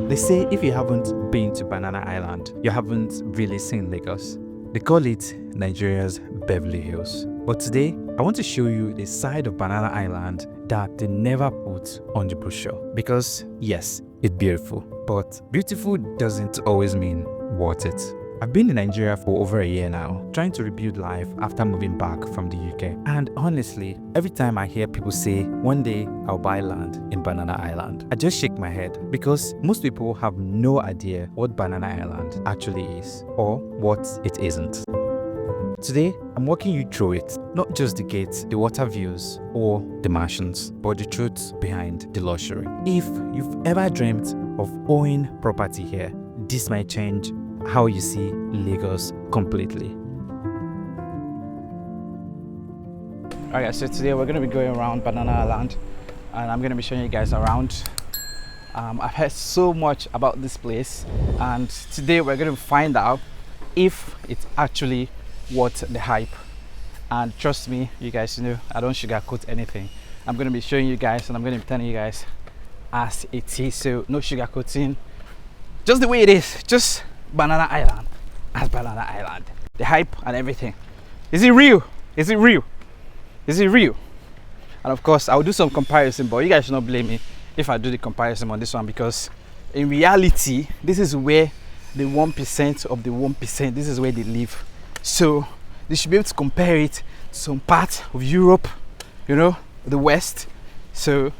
They say if you haven't been to Banana Island, you haven't really seen Lagos. They call it Nigeria's Beverly Hills. But today, I want to show you the side of Banana Island that they never put on the brochure. Because yes, it's beautiful, but beautiful doesn't always mean worth it. I've been in Nigeria for over a year now, trying to rebuild life after moving back from the UK. And honestly, every time I hear people say, one day I'll buy land in Banana Island, I just shake my head because most people have no idea what Banana Island actually is or what it isn't. Today, I'm walking you through it, not just the gates, the water views, or the mansions, but the truth behind the luxury. If you've ever dreamt of owning property here, this might change how you see Lagos completely. Alright guys, so today we're going to be going around Banana Island and I'm going to be showing you guys around. I've heard so much about this place and today we're going to find out if it's actually worth the hype. And trust me, you guys know I don't sugarcoat anything. I'm going to be showing you guys and I'm going to be telling you guys as it is, so no sugarcoating, just the way it is, just Banana Island as Banana Island. The hype and everything. Is it real? Is it real? Is it real? And of course, I'll do some comparison, but you guys should not blame me if I do the comparison on this one, because in reality, this is where the 1% of the 1%, this is where they live. So they should be able to compare it to some part of Europe, you know, the West. So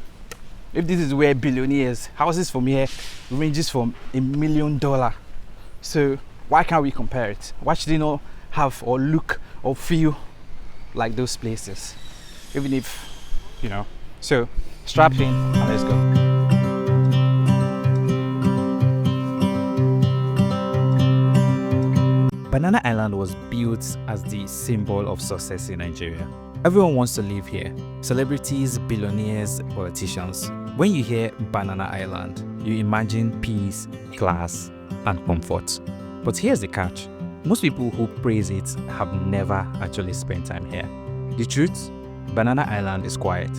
if this is where billionaires, houses from here ranges from $1 million. So why can't we compare it? Why should they not have or look or feel like those places? Even if, you know. So strap in and let's go. Banana Island was built as the symbol of success in Nigeria. Everyone wants to live here. Celebrities, billionaires, politicians. When you hear Banana Island, you imagine peace, class, and comfort. But here's the catch. Most people who praise it have never actually spent time here. The truth? Banana Island is quiet.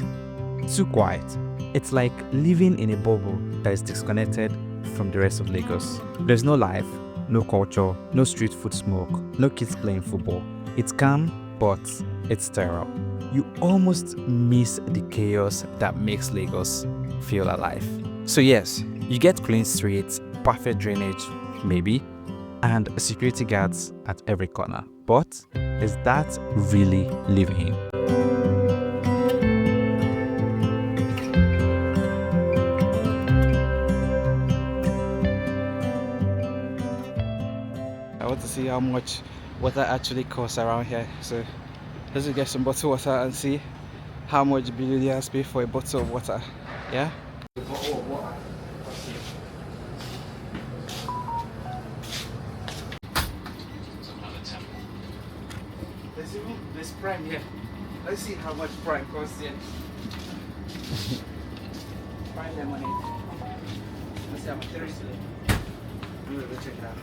Too quiet. It's like living in a bubble that is disconnected from the rest of Lagos. There's no life, no culture, no street food smoke, no kids playing football. It's calm, but it's sterile. You almost miss the chaos that makes Lagos feel alive. So yes, you get clean streets, perfect drainage, maybe, and security guards at every corner. But is that really living? I want to see how much water actually costs around here. So let's get some bottled water and see how much billionaires pay for a bottle of water. Yeah? A bottle of water. There's prime here. Let's see how much prime costs here. Prime lemonade. Let's see how much there is today. I'm gonna go check it out.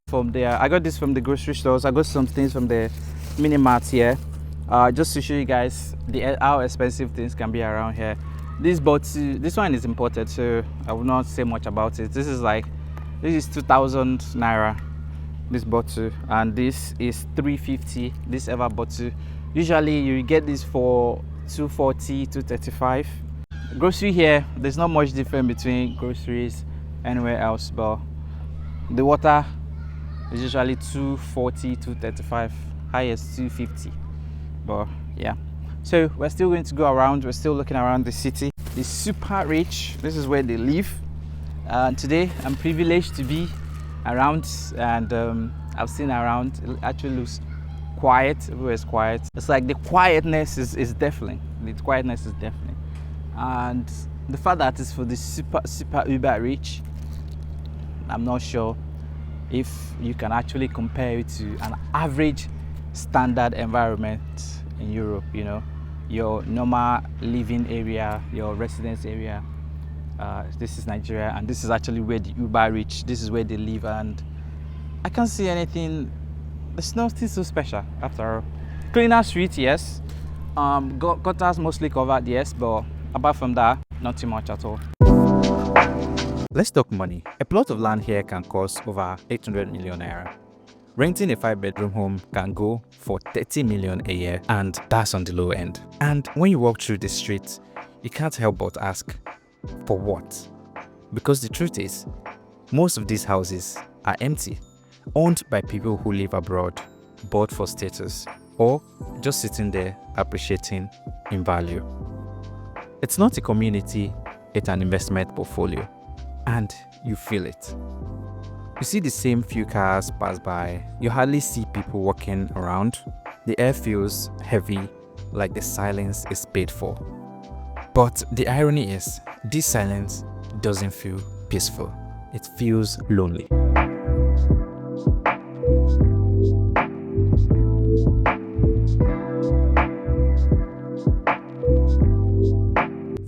From there, I got this from the grocery stores. I got some things from the mini marts here, just to show you guys how expensive things can be around here. This bottle, this one is imported, so I will not say much about it. This is 2,000 naira, this bottle, and this is 350. This ever bottle, usually you get this for 240, 235. Grocery here, there's not much difference between groceries anywhere else, but the water is usually 240, 235, highest 250. But yeah, so we're still going to go around. We're still looking around the city. The super rich, this is where they live. And today I'm privileged to be around, and I've seen around. It actually looks quiet. Everywhere is quiet. It's like the quietness is deafening. The quietness is deafening. And the fact that it's for the super uber rich, I'm not sure if you can actually compare it to an average standard environment in Europe. You know, your normal living area, your residence area. This is Nigeria, and this is actually where the uber rich, this is where they live, and I can't see anything It's nothing so special after all. Cleaner street, yes. Gutters mostly covered, yes, but apart from that, not too much at all. Let's talk money. A plot of land here can cost over 800 million naira. Renting a 5-bedroom home can go for 30 million a year, and that's on the low end. And when you walk through the streets, you can't help but ask, for what? Because the truth is, most of these houses are empty, owned by people who live abroad, bought for status, or just sitting there appreciating in value. It's not a community, it's an investment portfolio, and you feel it. You see the same few cars pass by, you hardly see people walking around, the air feels heavy, like the silence is paid for. But the irony is, this silence doesn't feel peaceful, it feels lonely.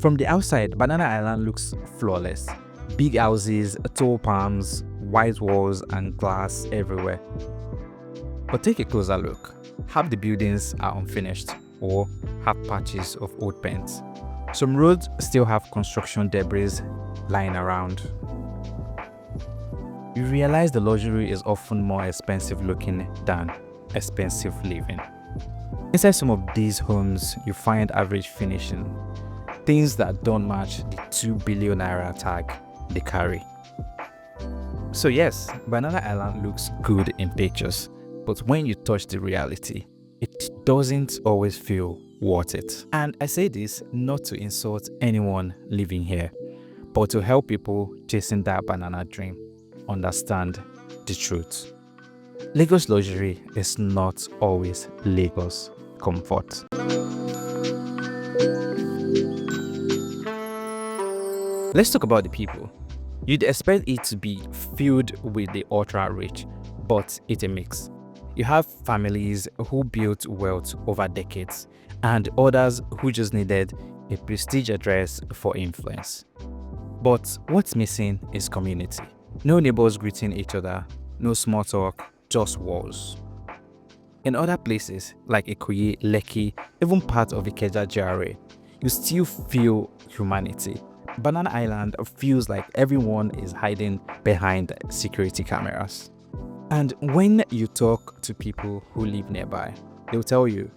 From the outside, Banana Island looks flawless. Big houses, tall palms, white walls and glass everywhere. But take a closer look. Half the buildings are unfinished or have patches of old paint. Some roads still have construction debris lying around. You realize the luxury is often more expensive looking than expensive living. Inside some of these homes, you find average finishing, things that don't match the 2 billion naira tag they carry. So yes, Banana Island looks good in pictures, but when you touch the reality, it doesn't always feel worth it. And I say this not to insult anyone living here, but to help people chasing that banana dream understand the truth. Lagos luxury is not always Lagos comfort. Let's talk about the people. You'd expect it to be filled with the ultra rich, but it's a mix. You have families who built wealth over decades, and others who just needed a prestige address for influence. But what's missing is community. No neighbors greeting each other, no small talk, just walls. In other places like Ikoyi, Lekki, even part of Ikeja GRA, you still feel humanity. Banana Island feels like everyone is hiding behind security cameras. And when you talk to people who live nearby, they'll tell you,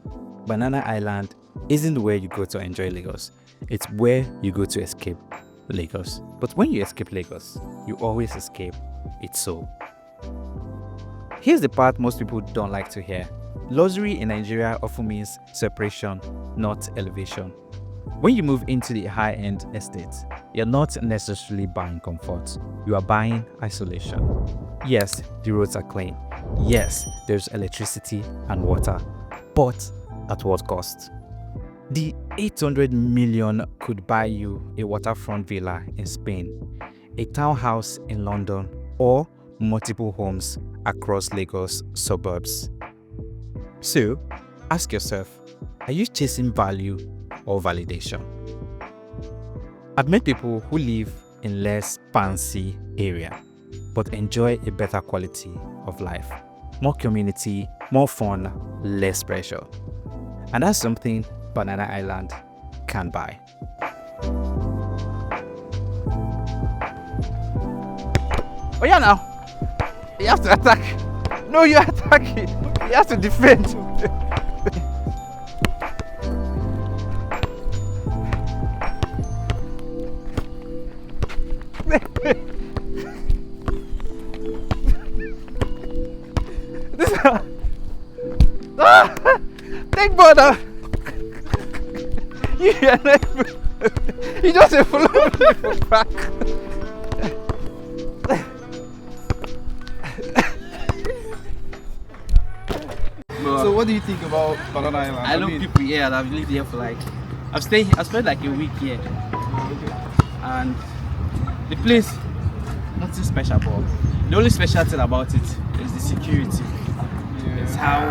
Banana Island isn't where you go to enjoy Lagos, it's where you go to escape Lagos. But when you escape Lagos, you always escape its soul. Here's the part most people don't like to hear. Luxury in Nigeria often means separation, not elevation. When you move into the high-end estates, you're not necessarily buying comfort, you are buying isolation. Yes, the roads are clean. Yes, there's electricity and water. But at what cost? The 800 million could buy you a waterfront villa in Spain, a townhouse in London, or multiple homes across Lagos suburbs. So, ask yourself, are you chasing value or validation? I've met people who live in less fancy area, but enjoy a better quality of life. More community, more fun, less pressure. And that's something Banana Island can buy. Oh yeah, now you have to attack. No, you attack it. You have to defend. Take border. You just follow me from back. So what do you think about Banana Island? I know people here that have lived here for like, I've spent like a week here, and the place, nothing special, but the only special thing about it is the security. It's how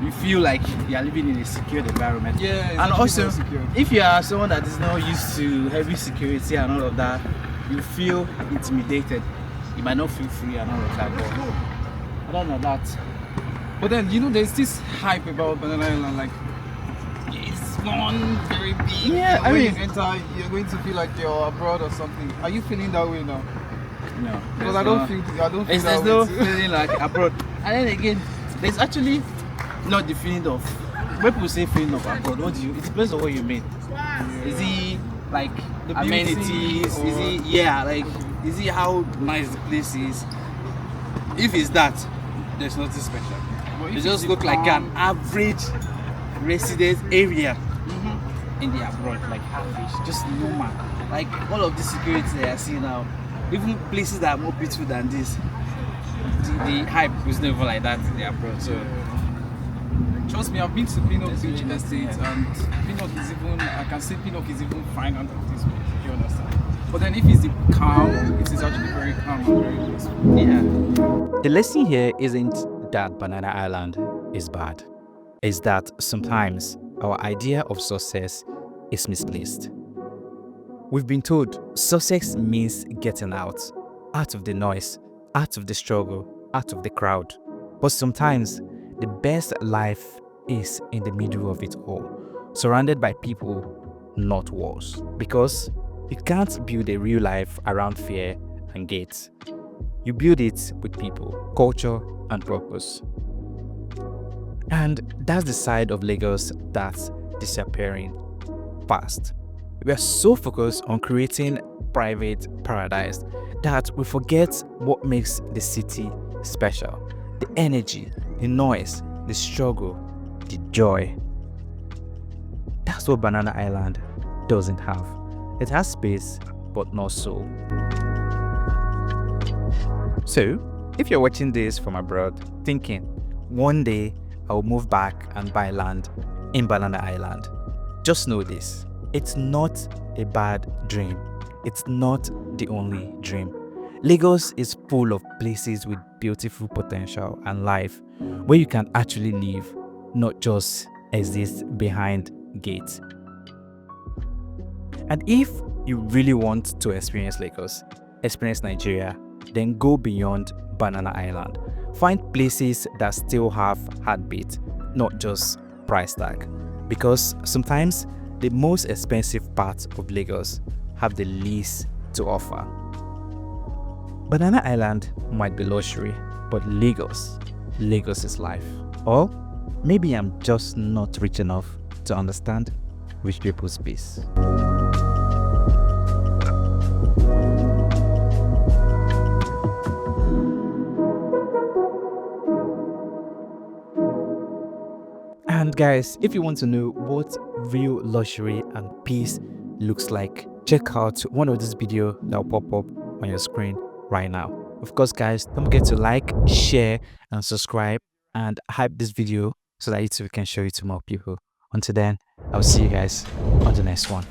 you feel like you are living in a secured environment. Yeah, and also, if you are someone that is not used to heavy security and all of that, you feel intimidated. You might not feel free and all of that. But I don't know that. But then, you know, there's this hype about Banana Island, like, it's one very big. Yeah, and I when mean- you enter, you're going to feel like you're abroad or something. Are you feeling that way now? No. Because I don't feel There's that no way too. feeling like abroad. And then again, there's actually not the feeling of. When people say feeling of abroad, what do you? It depends on what you mean. Is it like The amenities? beauty Is or- it like? Is it how nice the place is? If it's that, there's nothing special. But if It it's just the look like calm- an average resident area in the abroad, like average, just normal. Like all of the security that I see now, even places that are more beautiful than this, the hype was never like that in the abroad. So Trust me, I've been to Pinnock That's Beach really nice, Estate, yeah. and Pinnock is even, I can say Pinnock is even finer than this place, if you understand. But then if it's the calm, it is actually very calm and very peaceful. yeah, The lesson here isn't that Banana Island is bad. It's that sometimes our idea of success is misplaced. We've been told success means getting out of the noise, out of the struggle, out of the crowd. But sometimes the best life is in the middle of it all, surrounded by people, not walls. Because you can't build a real life around fear and gates. You build it with people, culture, and purpose. And that's the side of Lagos that's disappearing fast. We are so focused on creating private paradise that we forget what makes the city special. The energy, the noise, the struggle, the joy. That's what Banana Island doesn't have. It has space, but not soul. So, if you're watching this from abroad, thinking, one day I'll move back and buy land in Banana Island, just know this. It's not a bad dream. It's not the only dream. Lagos is full of places with beautiful potential and life where you can actually live, not just exist behind gates. And if you really want to experience Lagos, experience Nigeria, then go beyond Banana Island. Find places that still have heartbeat, not just price tag. Because sometimes the most expensive parts of Lagos have the least to offer. Banana Island might be luxury, but Lagos is life. Or maybe I'm just not rich enough to understand rich people's peace. And guys, if you want to know what real luxury and peace looks like, check out one of this video that will pop up on your screen right now. Of course guys, don't forget to like, share and subscribe and hype this video so that YouTube can show it to more people. Until then, I'll see you guys on the next one.